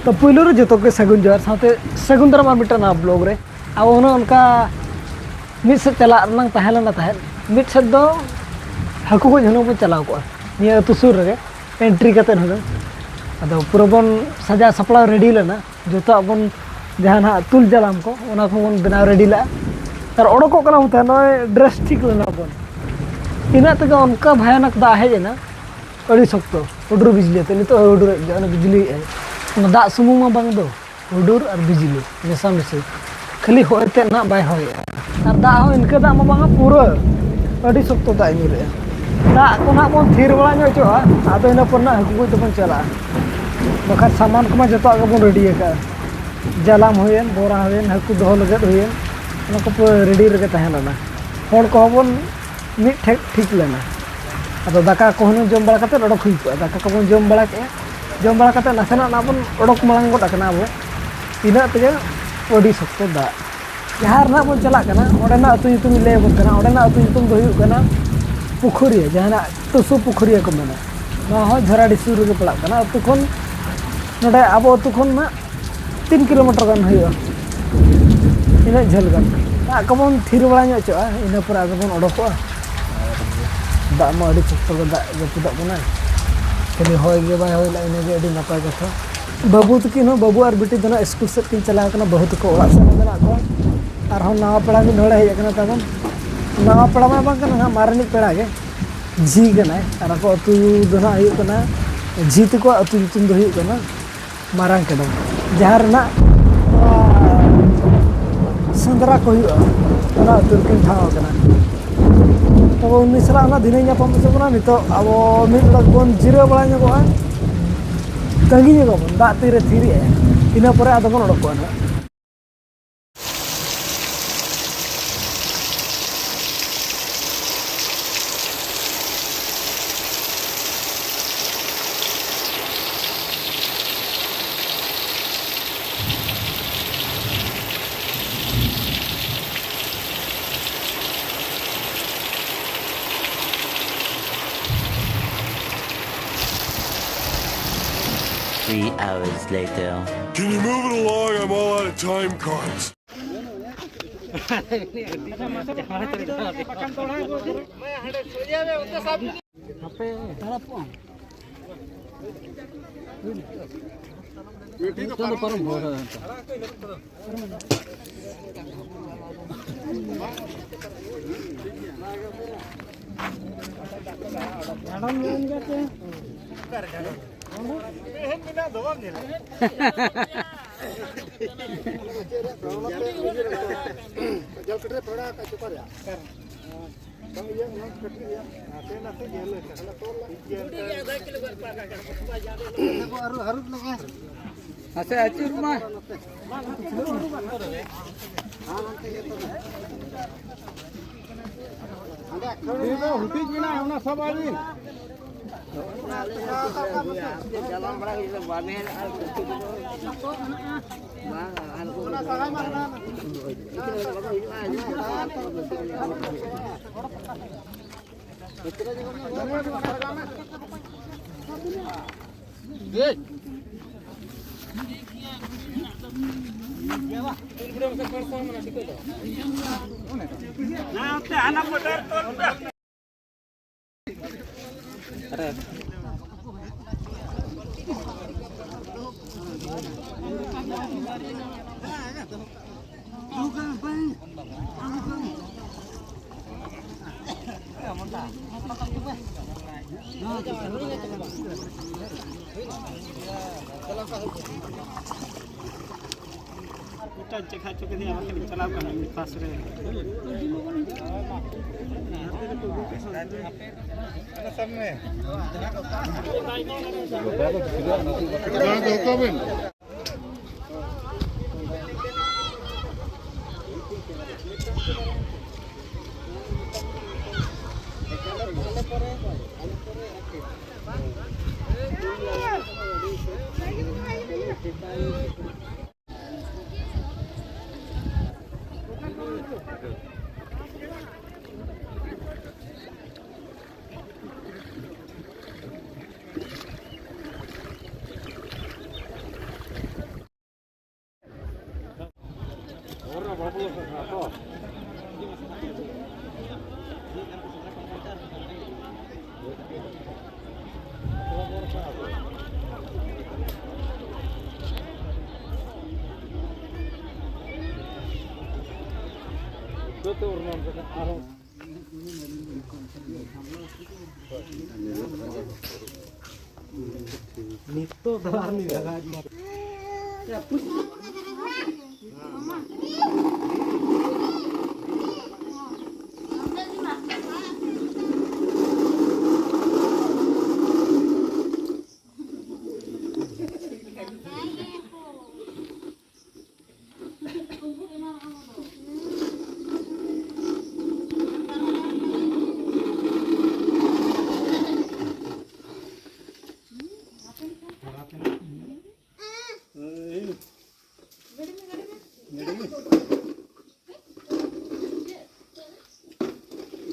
तो पुलो रे जो के सगुन जोर साथे सगुन दर मार मिटना ब्लॉग रे अब उनका मिट से चला रंग तहलना तहल मिट से दो हाकू को जनो बन चलाव को निया अतु सुर रे एंट्री कते न अदो पूरा बन सजा सपड़ा रेडी लेना जोता बन जहां तुल जलाम को ओना को बन बना रेडी ला और ओडको कना होता न ड्रेस ठीक लेना बन इना तक उनका भयानक दा है ना अड़ी सकतो उडुर बिजली ते नितो उडुर जान बिजली है दा सुमु मा बांग दो उडुर और बिजली मेसा मेसे खाली होते ना बाय होय और दा हो इनका दा मा बांग पूरा अड़ी सकतो दा इनी रे दा कोना बन थीर बड़ा नो चो आदो इना पन्ना हकु तो बन चला बखा सामान को मा जतो आगे बन रेडी का जालाम होयन बोरा होयन हकु दो लगत होयन ओना को रेडी रे तहना होड़ को बन मिट ठीक लेना अब दाका कोहन जम बड़ा कते ओडक हुई दाका को बन जम बड़ा कते नासेना ना बन ओडक मांग गोड कना अब इना ते ओडी सकतो दा जहार ना बन चला कना ओडेना अतु युतुम ले बन कना ओडेना अतु युतुम दो हुई कना पुखुरिया जहाना तुसु पुखुरिया को मेना ना हो झराडी सुर रे पड़ा कना अतु खन नडे अब अतु खन ना 3 किलोमीटर गन हुई इना झल गन दा को बन थिर बड़ा नो चो इना पर आगे बन ओडको दा मा अड़ी सकतो दा जपुदा बना खाली होय गे बाय होय ला इने गे अड़ी नपाय कथा बाबू तकिन हो बाबू और बेटी दोनों स्कूल से किन चला कना बहुत को ओड़ा से मेना को और हम नावा पड़ा में ढोड़े हे कना तबन नावा पड़ा में बांग कना मारनी पेड़ा गे जी कना और को अतु दोना हय कना जी तको अतु तुम दो हय कना मारांग केडो जहार ना संदरा को ओना तुरकिन ठाव कना तो उन्नी सला ना दिन ᱧᱟᱯᱟᱢ ᱪᱚᱵᱚᱱᱟ ᱱᱤᱛᱚᱜ ᱟᱵᱚ ᱢᱤᱫ ᱞᱟᱠ ᱵᱚᱱ ᱡᱤᱨᱟᱹᱣ ᱵᱟᱲᱟ ᱧᱚᱜᱚᱜᱼᱟ ᱛᱟᱺᱜᱤ ᱧᱚᱜᱚᱜ ᱫᱟᱜ ᱛᱤᱨᱮ ᱛᱷᱤᱨᱤᱜᱼᱟ ᱤᱱᱟᱹ ᱯᱚᱨᱮ ᱟᱫᱚ ᱵᱚᱱ ᱚᱰᱚᱠᱚᱜᱼᱟ ᱱᱟᱦᱟᱜ Three hours later. Can you move it along? I'm all out of time cards. चखा चुके थे अब चला पास रे सब में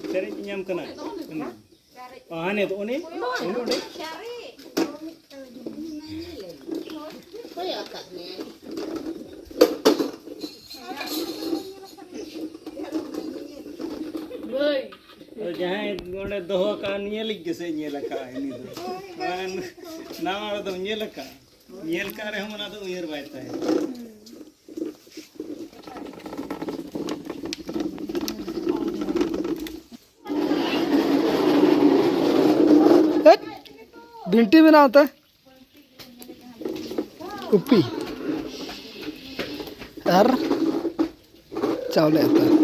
Cari nyam kena. Ane tu one. One. Jangan orang doa kan nyelak je saya nyelak ini tu. Kan nama tu nyelak. Nyelak reh mana tu uyar baik tak. भिंटी में ना होता है कुप्पी और चावल आता है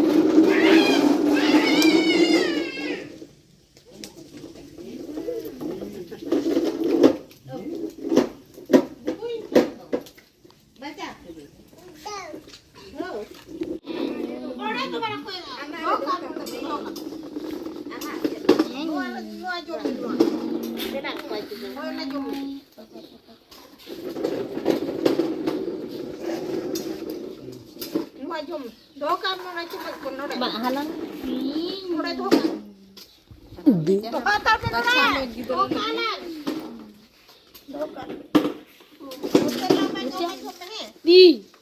Đi.